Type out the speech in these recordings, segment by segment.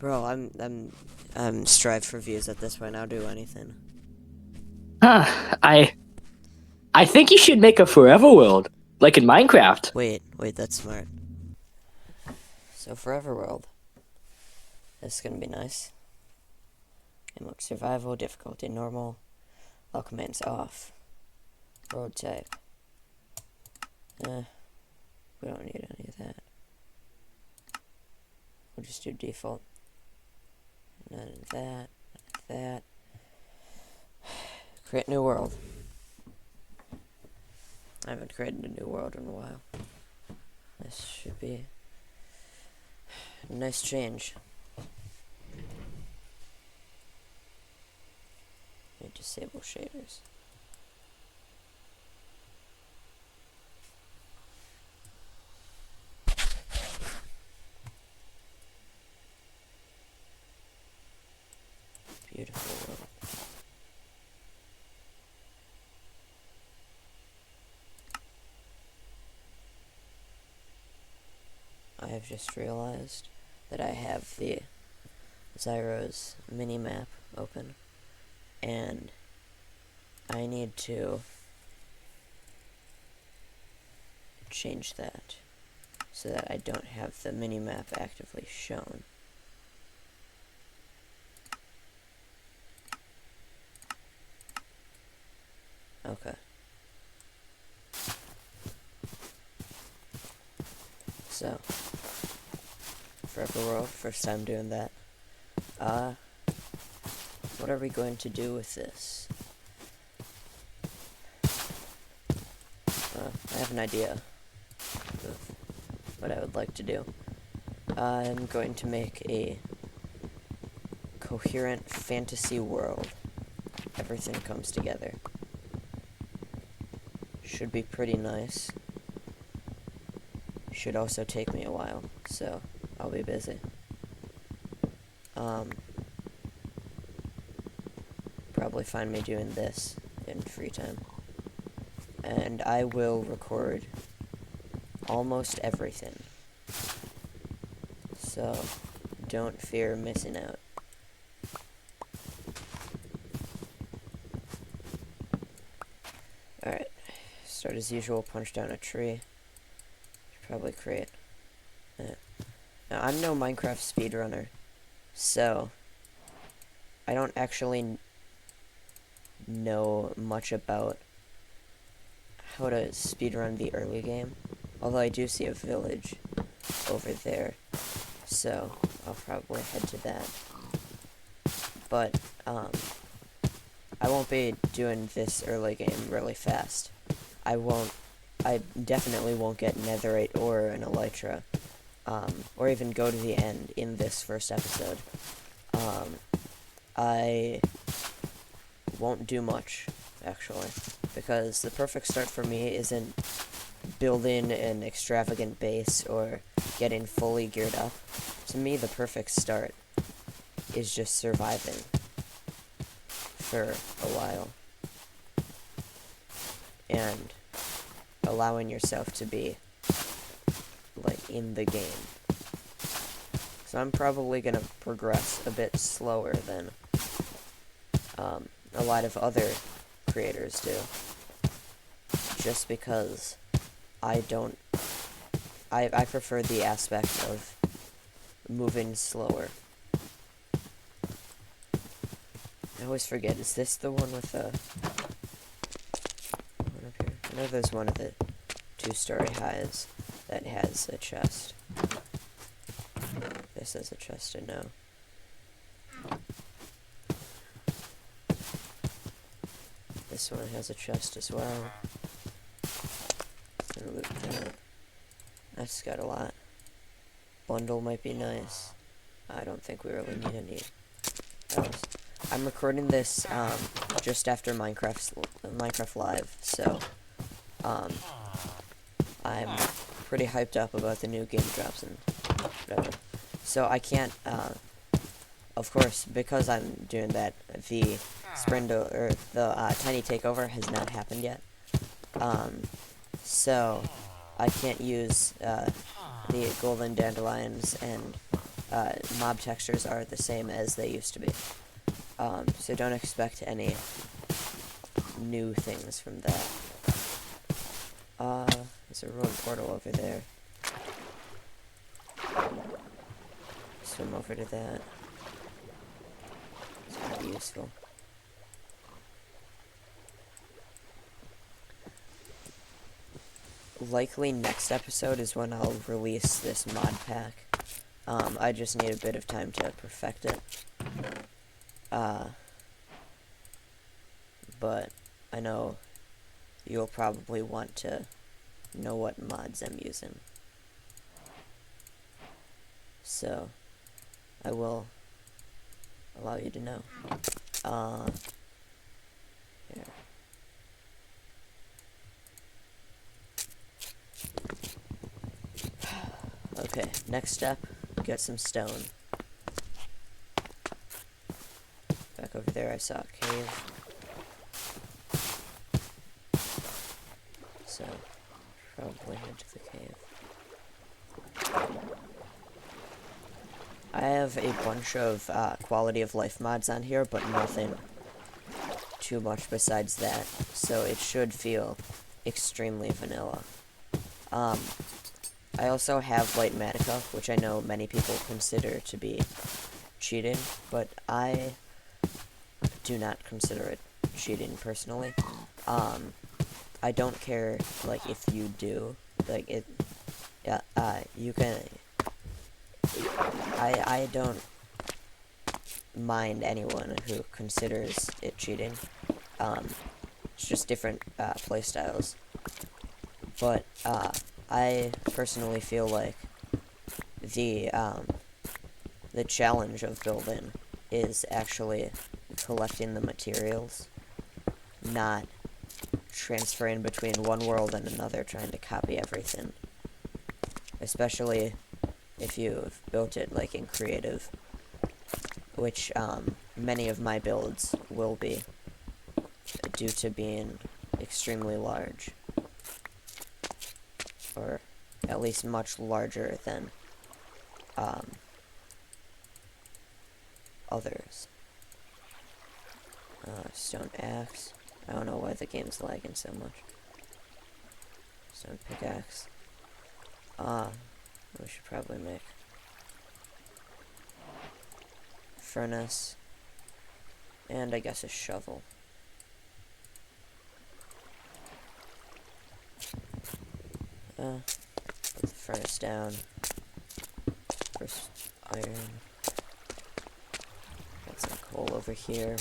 Bro, I'm strive for views at this point. I'll do anything. Huh, I think you should make a forever world, like in Minecraft. Wait, that's smart. So Forever World. This is gonna be nice. Inlook survival, difficulty normal, all commands off. World type. We don't need any of that. We'll just do default. None of that, none of that. Create new world. I haven't created a new world in a while. This should be a nice change. Disable shaders. Beautiful world. I have just realized that I have the Zyro's mini-map open, and I need to change that so that I don't have the mini-map actively shown. Okay. So, Forever World, first time doing that. What are we going to do with this? I have an idea of what I would like to do. I'm going to make a coherent fantasy world. Everything comes together. Should be pretty nice. Should also take me a while, so I'll be busy. Probably find me doing this in free time. And I will record almost everything. So, don't fear missing out. Alright, start as usual, punch down a tree. Should probably create. Now, I'm no Minecraft speedrunner, so I don't actually know much about how to speedrun the early game. Although I do see a village over there, so I'll probably head to that. But, I won't be doing this early game really fast. I definitely won't get netherite or an elytra, or even go to the end in this first episode. I won't do much, actually, because the perfect start for me isn't building an extravagant base or getting fully geared up. To me, the perfect start is just surviving for a while and allowing yourself to be, like, in the game. So I'm probably gonna progress a bit slower than a lot of other creators do, just because I prefer the aspect of moving slower. I always forget, is this the one with the one up here? I know there's one of the 2-story highs that has a chest. This has a chest, I know. This one has a chest as well. Gonna loot that. That's got a lot. Bundle might be nice. I don't think we really need any else. I'm recording this just after Minecraft Live, so I'm pretty hyped up about the new game drops and whatever. So I can't, of course, because I'm doing that, the tiny takeover has not happened yet. So I can't use the golden dandelions and mob textures are the same as they used to be. So don't expect any new things from that. There's a road portal over there. Swim over to that. It's gonna be useful. Likely next episode is when I'll release this mod pack. I just need a bit of time to perfect it. But I know you'll probably want to know what mods I'm using. So, I will allow you to know. Here. Okay, next step, get some stone. Back over there I saw a cave. So, probably head to the cave. I have a bunch of quality of life mods on here, but nothing too much besides that, so it should feel extremely vanilla. I also have Light Matica, which I know many people consider to be cheating, but I do not consider it cheating personally. I don't care, like, if you do, like, it, yeah, you can, I don't mind anyone who considers it cheating. It's just different, playstyles. But, I personally feel like the challenge of building is actually collecting the materials, not transferring between one world and another, trying to copy everything. Especially if you've built it, like, in creative, which, many of my builds will be, due to being extremely large. Or at least much larger than, others. Stone axe. I don't know why the game's lagging so much. Stone pickaxe. We should probably make furnace. And I guess a shovel. Put the furnace down. First iron. Got some coal over here.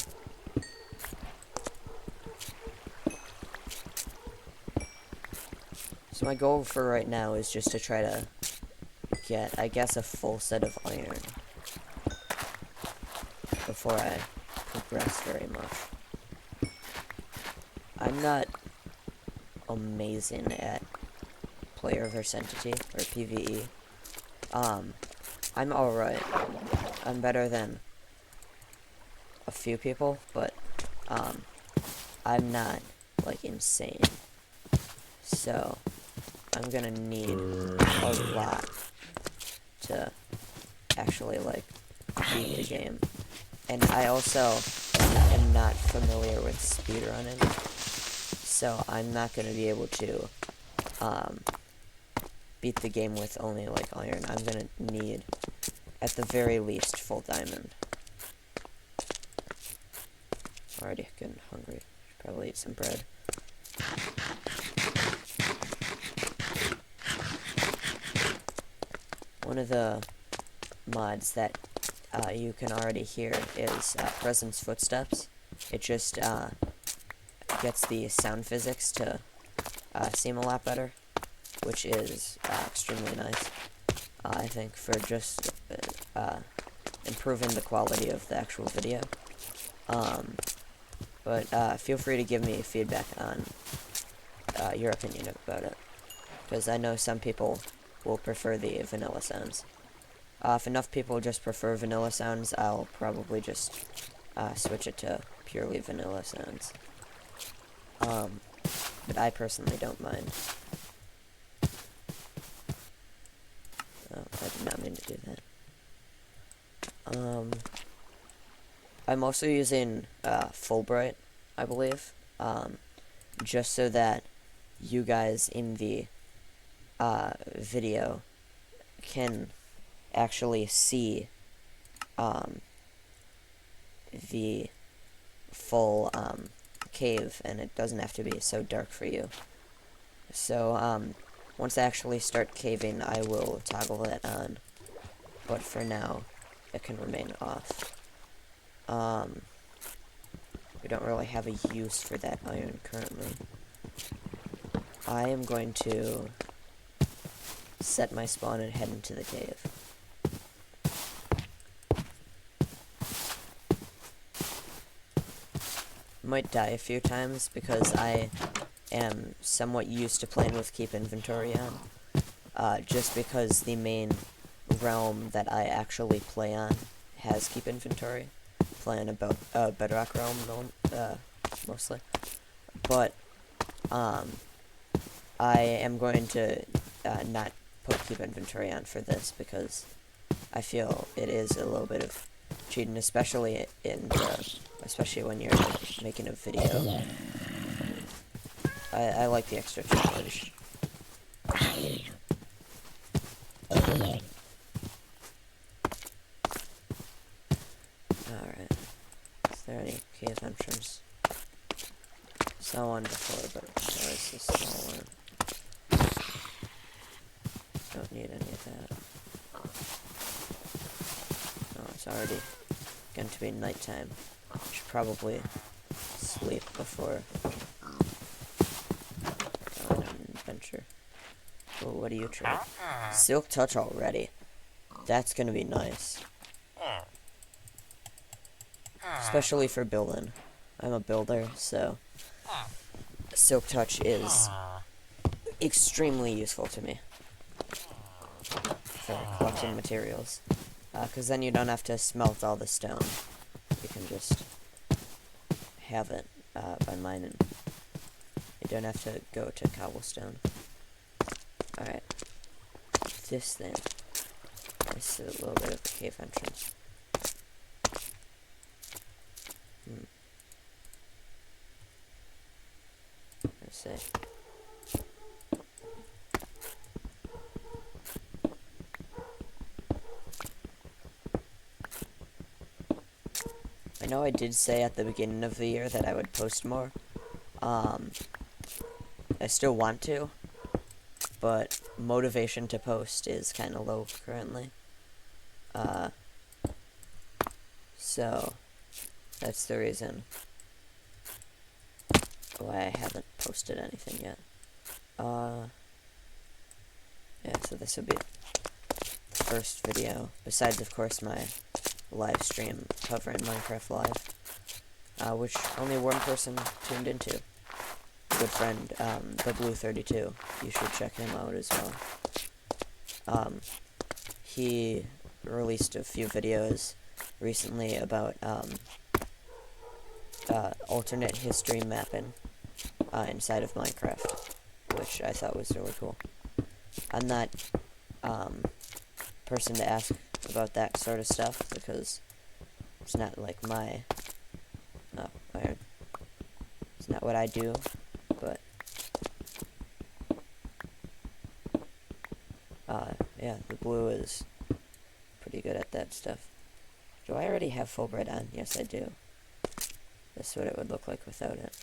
So my goal for right now is just to try to get, I guess, a full set of iron before I progress very much. I'm not amazing at player versus entity, or PvE. I'm alright. I'm better than a few people, but, I'm not, like, insane. So, I'm gonna need a lot to actually, like, beat the game. And I also am not familiar with speedrunning, so I'm not gonna be able to, beat the game with only, like, iron. I'm gonna need, at the very least, full diamond. Already getting hungry. Should probably eat some bread. One of the mods that you can already hear is Presence Footsteps. It just gets the sound physics to seem a lot better, which is extremely nice, I think, for just improving the quality of the actual video. But feel free to give me feedback on your opinion about it, because I know some people will prefer the vanilla sounds. If enough people just prefer vanilla sounds, I'll probably just switch it to purely vanilla sounds. But I personally don't mind. Oh, I did not mean to do that. I'm also using Fulbright, I believe, just so that you guys in the video can actually see the full cave, and it doesn't have to be so dark for you. So once I actually start caving, I will toggle it on, but for now it can remain off. We don't really have a use for that iron currently. I am going to set my spawn and head into the cave. Might die a few times because I am somewhat used to playing with keep inventory on. Just because the main realm that I actually play on has keep inventory. Playing about Bedrock realm mostly. But I am going to not put keep inventory on for this because I feel it is a little bit of cheating, especially when you're making a video. I like the extra challenge. Alright. Is there any cave entrance? Saw one before, but there is a small one. Don't need any of that. Oh, it's already going to be nighttime. Should probably sleep before going on an adventure. Oh, what do you trade? Silk Touch already. That's gonna be nice. Especially for building. I'm a builder, so Silk Touch is extremely useful to me for collecting materials. Because then you don't have to smelt all the stone. You can just have it by mining. You don't have to go to cobblestone. Alright. This thing. This is a little bit of a cave entrance. Let's see. I know I did say at the beginning of the year that I would post more. I still want to, but motivation to post is kind of low currently. So that's the reason why I haven't posted anything yet. Yeah, so this will be the first video, besides of course my live stream covering Minecraft Live, which only one person tuned into. Good friend, the Blue32. You should check him out as well. He released a few videos recently about alternate history mapping inside of Minecraft, which I thought was really cool. I'm not person to ask about that sort of stuff because it's not like my iron. It's not what I do, but yeah, the blue is pretty good at that stuff. Do I already have Fulbright on? Yes, I do. This is what it would look like without it.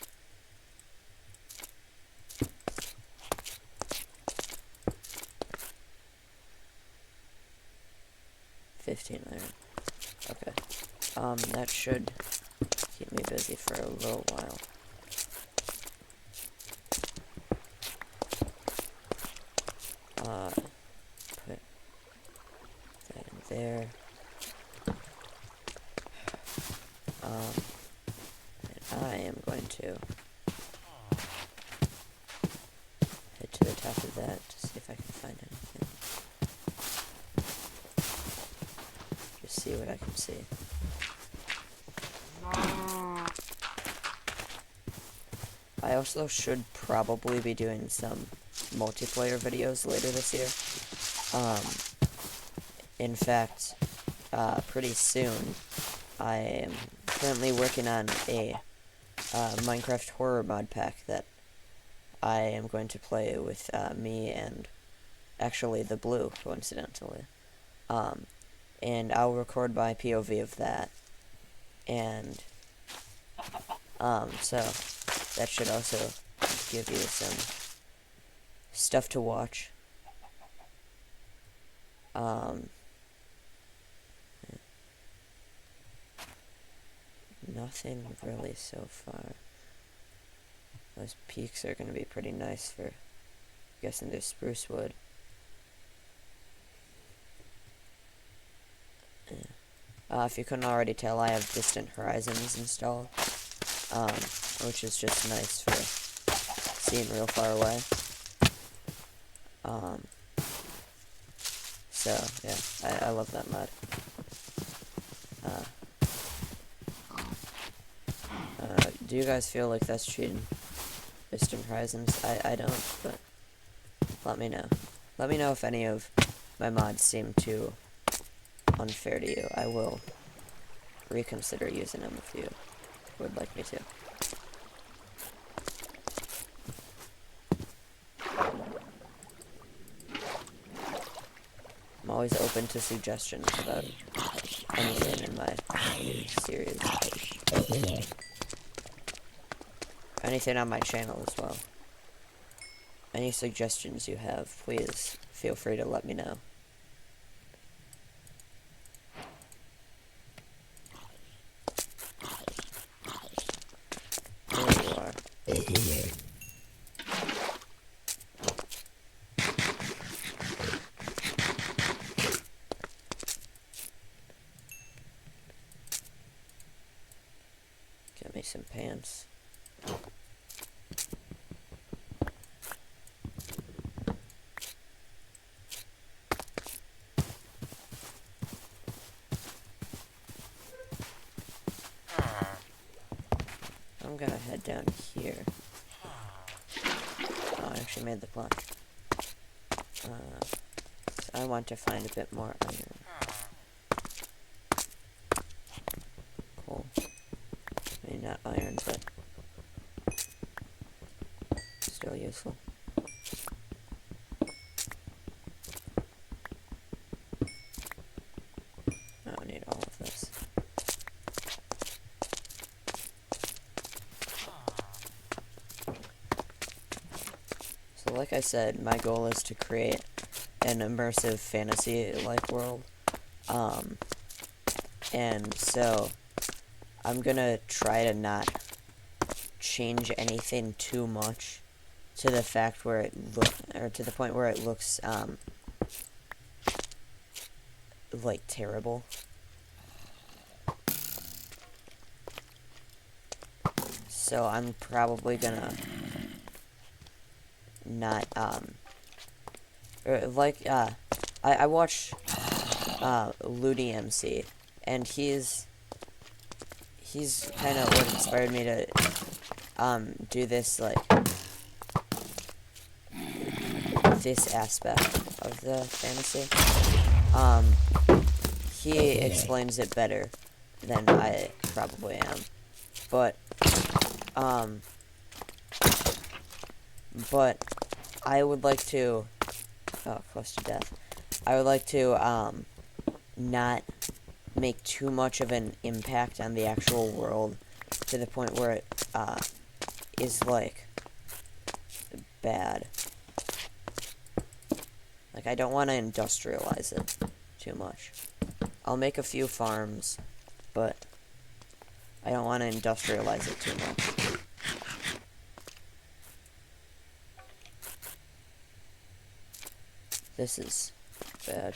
$15 iron. Okay. That should keep me busy for a little while. Put that in there. And I am going to head to the top of that to see if I can find anything. Just see what I can see. I also should probably be doing some multiplayer videos later this year. In fact, pretty soon. I am currently working on a Minecraft horror mod pack that I am going to play with me and actually the blue, coincidentally. And I'll record my POV of that. And so that should also give you some stuff to watch. Nothing really so far. Those peaks are going to be pretty nice for, I'm guessing there's spruce wood. If you couldn't already tell, I have Distant Horizons installed, which is just nice for seeing real far away. So, yeah, I love that mod. Do you guys feel like that's cheating? Distant Horizons? I don't, but let me know. Let me know if any of my mods seem too unfair to you. I will reconsider using them if you would like me to. I'm always open to suggestions about anything in my series. Anything on my channel as well. Any suggestions you have, please feel free to let me know. There you are. Get me some pants. I'm gonna head down here. Oh, I actually made the plank. So I want to find a bit more iron. Cool. I mean, not iron, but still useful. I don't need all of this. So like I said, my goal is to create an immersive fantasy-like world. And so I'm gonna try to not change anything too much to the fact where it to the point where it looks like terrible. So I'm probably gonna not I watch Ludi MC, and he's kind of what inspired me to do this, like, this aspect of the fantasy. He explains it better than I probably am, but I would like to, oh, close to death. I would like to not make too much of an impact on the actual world to the point where it is, like, bad. Like, I don't want to industrialize it too much. I'll make a few farms, but I don't want to industrialize it too much. This is bad.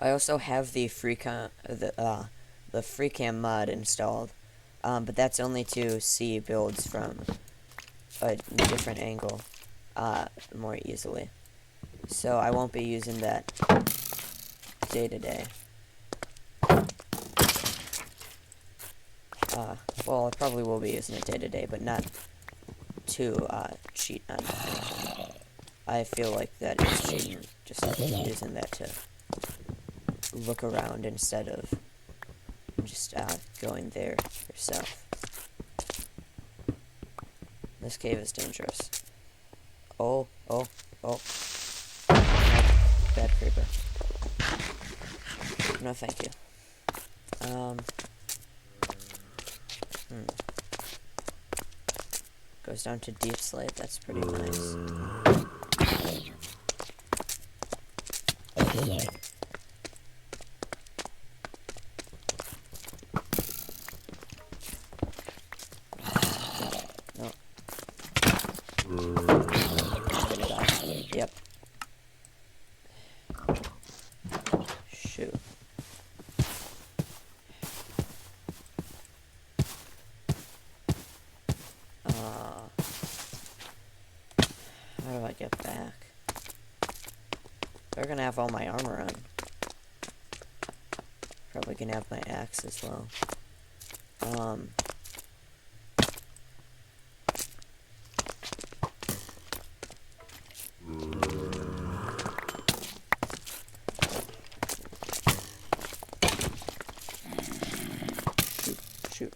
I also have the FreeCam mod installed, but that's only to see builds from a different angle more easily. So I won't be using that day to day. Well, I probably will be using it day to day, but not to cheat on anything. I feel like that is cheating, just using that to look around instead of just going there yourself. This cave is dangerous. Oh. Bad creeper. No, thank you. Goes down to deep slate, that's pretty nice. No. Get it off. Yep. Shoot. How do I get back? They're gonna have all my armor on. Probably gonna have my axe as well. Shoot.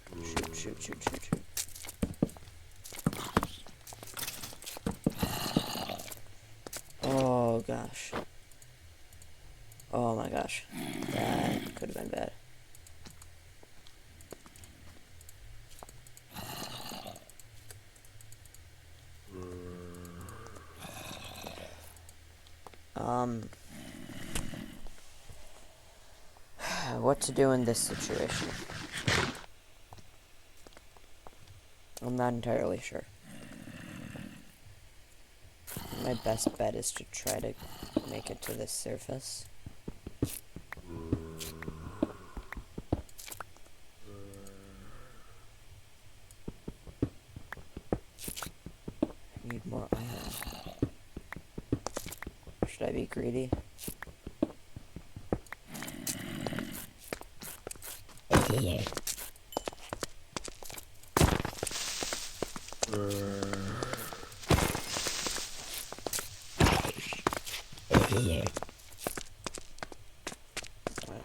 Oh gosh. Oh my gosh. That could have been bad. What to do in this situation? I'm not entirely sure. My best bet is to try to make it to the surface. I need more iron. Should I be greedy?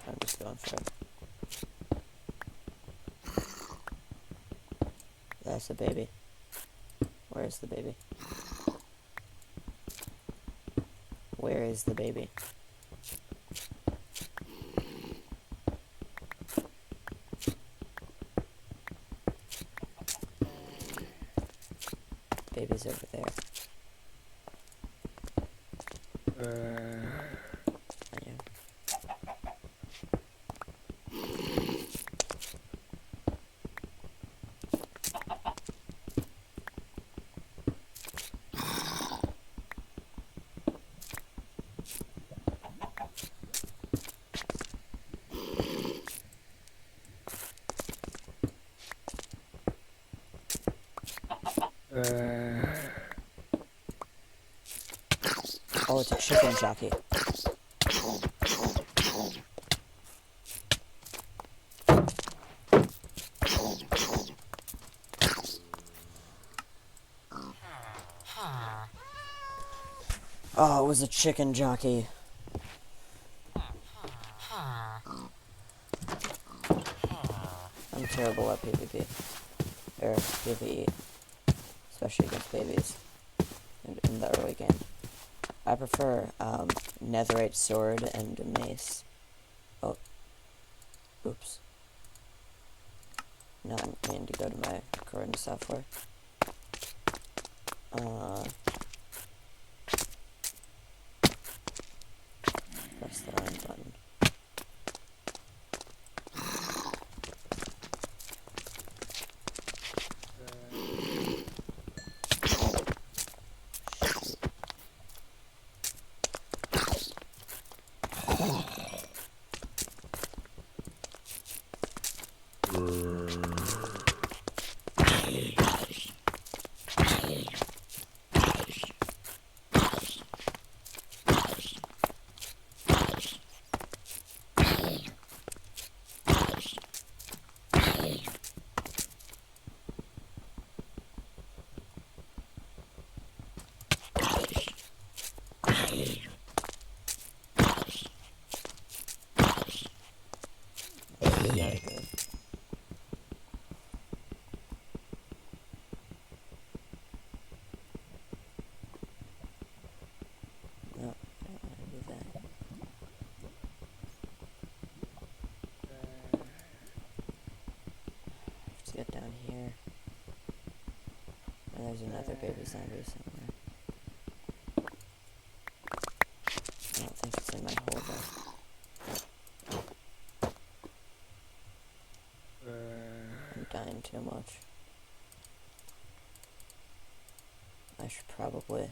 I'm just going for it. That's the baby. Where is the baby? Where is the baby? Baby's over there. Yeah. Oh, it's a chicken jockey. Oh, it was a chicken jockey. I'm terrible at PvP. Or PvE. Especially against babies. In the early game. I prefer, netherite sword and mace. Oh. Oops. Now I'm meaning to go to my recording software. Press the wrong button. get down here. And there's another baby zombie somewhere. I don't think it's in my hole though. I'm dying too much. I should probably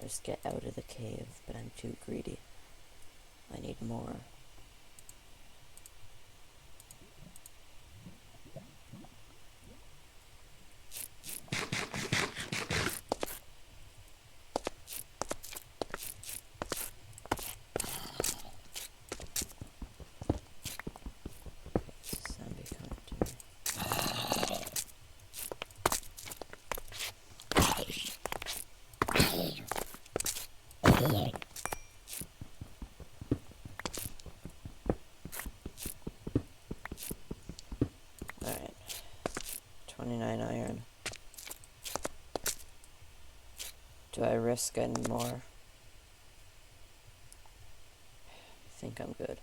just get out of the cave, but I'm too greedy. I need more. Zombie coming to me. Alright. 29 iron. Do I risk getting more? I think I'm good.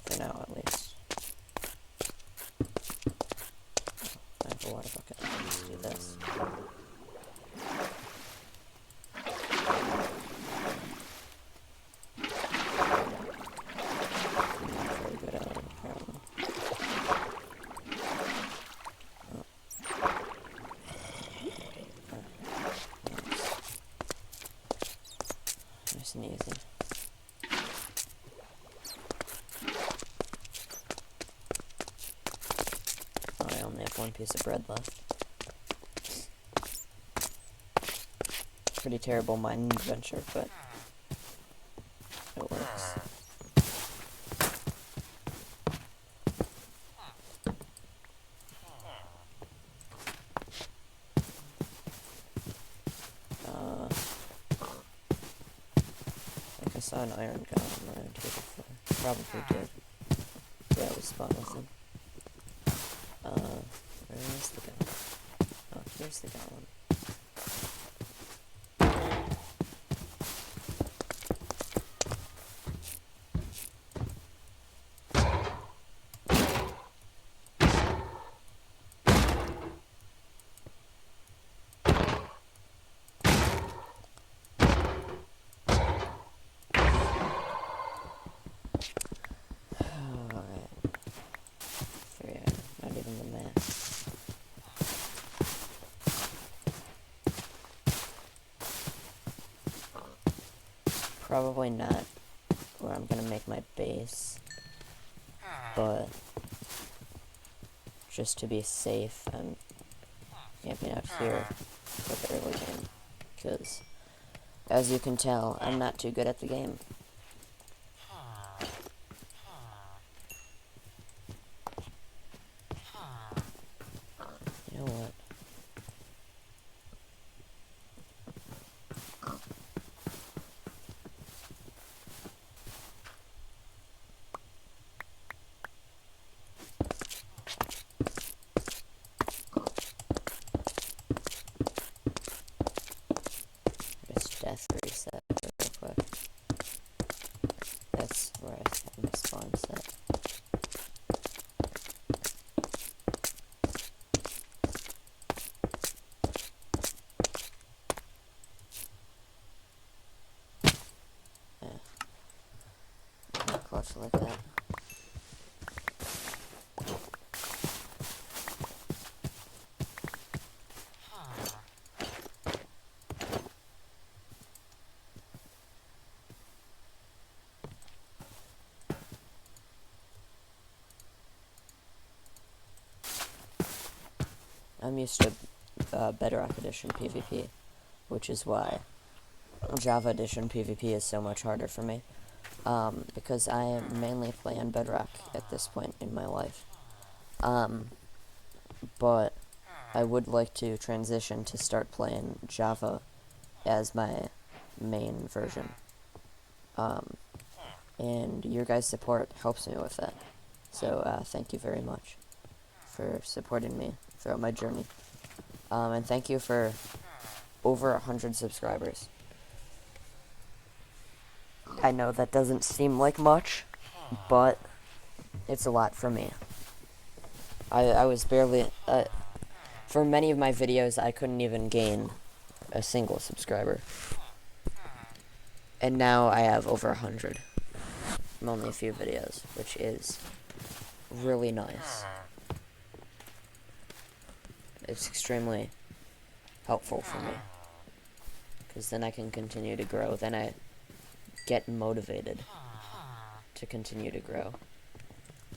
For now, at least. I have a water bucket. Let's do this. I'm not very good at it, apparently. Oh. Nice and easy. Oh, I only have one piece of bread left. Pretty terrible mining adventure, but it works. I think I saw an iron golem around here before. Probably did. Yeah, we spawned with him. Where is the golem? Oh, here's the golem. Alright. 3 iron. Not even the max. Probably not where I'm gonna make my base, but just to be safe, I'm camping out here for the early game, because as you can tell, I'm not too good at the game. You know what? Just death reset real quick. That's where I have my spawn set. Yeah. Not close like that. I'm used to Bedrock Edition PvP, which is why Java Edition PvP is so much harder for me, because I mainly play on Bedrock at this point in my life. But I would like to transition to start playing Java as my main version. And your guys' support helps me with that. So thank you very much for supporting me throughout my journey. And thank you for over 100 subscribers. I know that doesn't seem like much, but it's a lot for me. I was barely, for many of my videos, I couldn't even gain a single subscriber. And now I have over 100 from only a few videos, which is really nice. It's extremely helpful for me, because then I can continue to grow. Then I get motivated to continue to grow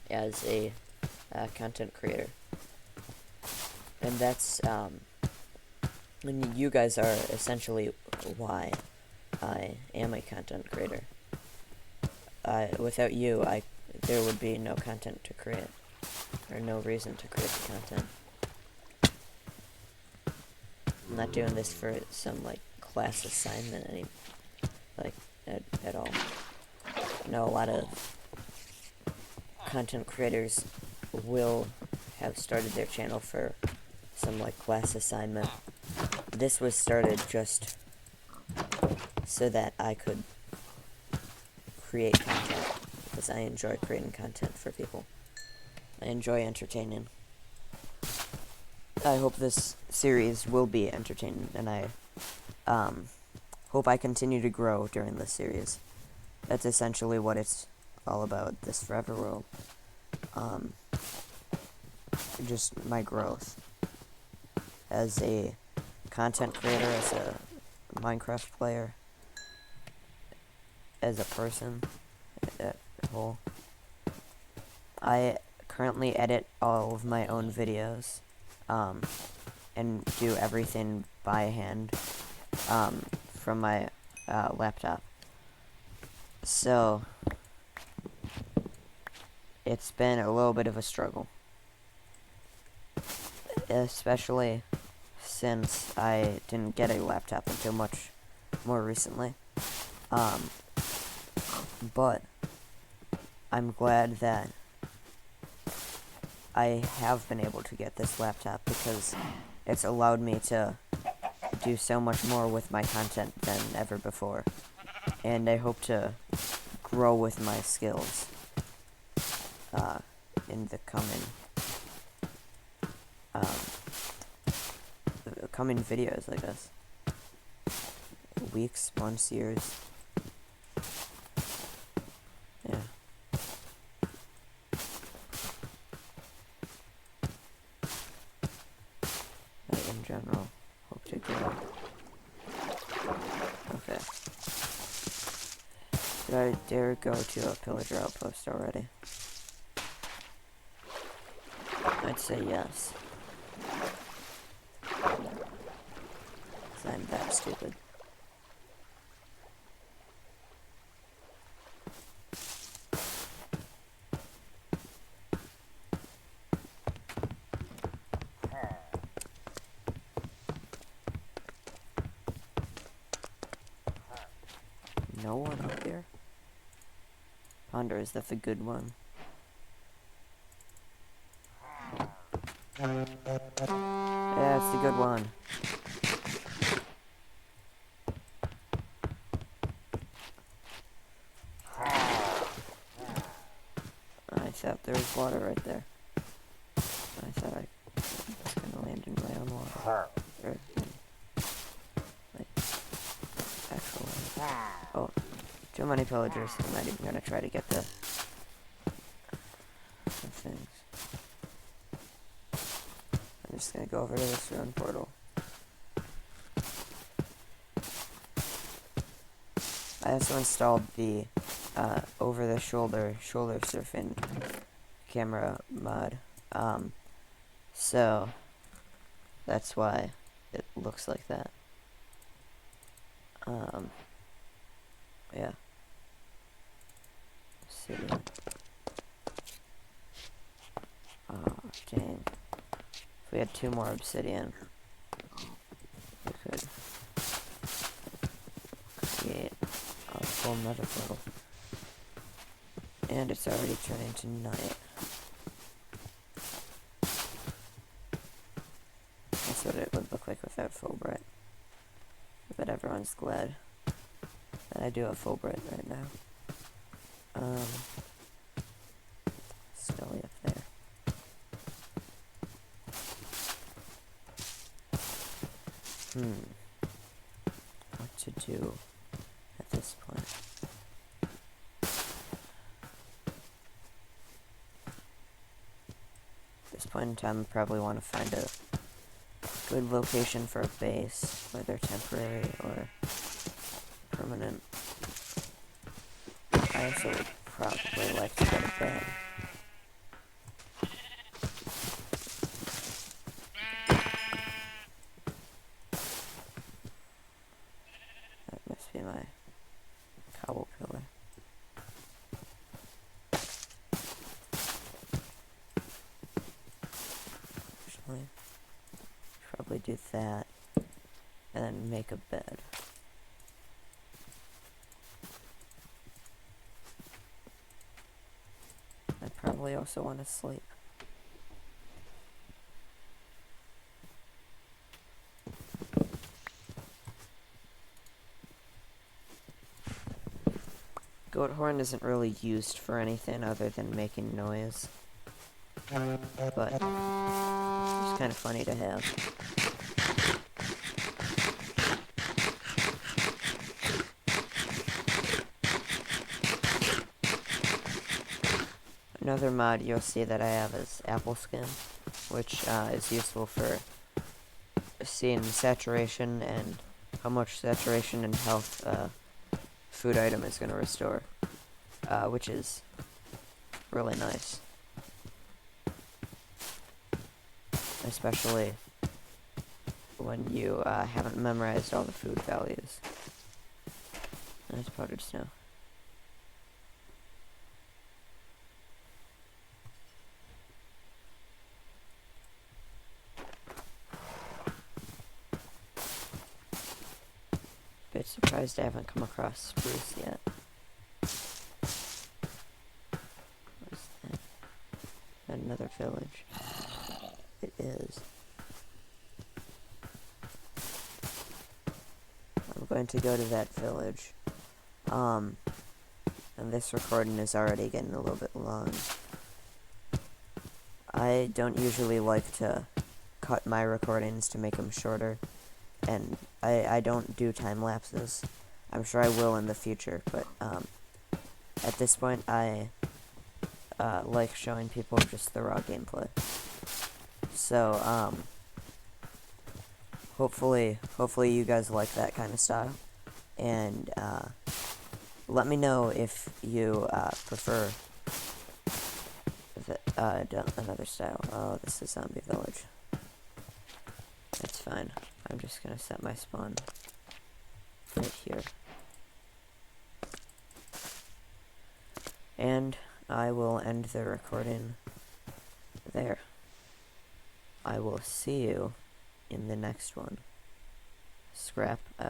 as a content creator. And that's, and you guys are essentially why I am a content creator. Without you, there would be no content to create, or no reason to create the content. I'm not doing this for some, like, class assignment at all. I know a lot of content creators will have started their channel for some, like, class assignment. This was started just so that I could create content, because I enjoy creating content for people. I enjoy entertaining. I hope this series will be entertaining, and I hope I continue to grow during this series. That's essentially what it's all about, this Forever World. Just my growth as a content creator, as a Minecraft player, as a person as a whole. I currently edit all of my own videos, and do everything by hand, from my laptop. So it's been a little bit of a struggle, especially since I didn't get a laptop until much more recently. But I'm glad that I have been able to get this laptop, because it's allowed me to do so much more with my content than ever before. And I hope to grow with my skills in the coming videos, I guess. Weeks, months, years. Yeah. In general, hope to grow. Okay. Did I dare go to a Pillager Outpost already? I'd say yes. 'Cause I'm that stupid. No one up here? Ponder, is that the good one? Yeah, it's the good one. I thought there was water right there. I thought I was gonna land in my own water. Or, like, actual water. Oh, too many pillagers. I'm not even gonna try to get the things. I'm just gonna go over to this ruin portal. I also installed the over-the-shoulder surfing camera mod. So that's why it looks like that. Yeah. Obsidian. Oh, dang. If we had 2 more obsidian, we could create a full nether portal. And it's already turning to night. That's what it would look like without Fulbright. But everyone's glad that I do have Fulbright right now. Skelly up there. What to do at this point? At this point in time, I probably want to find a good location for a base, whether temporary or permanent. I also would probably like to go to bed. That must be my cobble pillar. Actually, probably do that, and then make a bed. I probably also want to sleep. Goat horn isn't really used for anything other than making noise, but it's kind of funny to have. Another mod you'll see that I have is apple skin, which is useful for seeing saturation and how much saturation and health food item is going to restore, which is really nice. Especially when you haven't memorized all the food values. Nice powdered snow. Bit surprised I haven't come across spruce yet. What's that? Another village. It is. I'm going to go to that village. And this recording is already getting a little bit long. I don't usually like to cut my recordings to make them shorter, and I don't do time lapses. I'm sure I will in the future, but at this point I like showing people just the raw gameplay. So hopefully you guys like that kind of style, and let me know if you prefer another style. Oh, this is Zombie Village. That's fine. I'm just gonna set my spawn right here. And I will end the recording there. I will see you in the next one. Scrap out.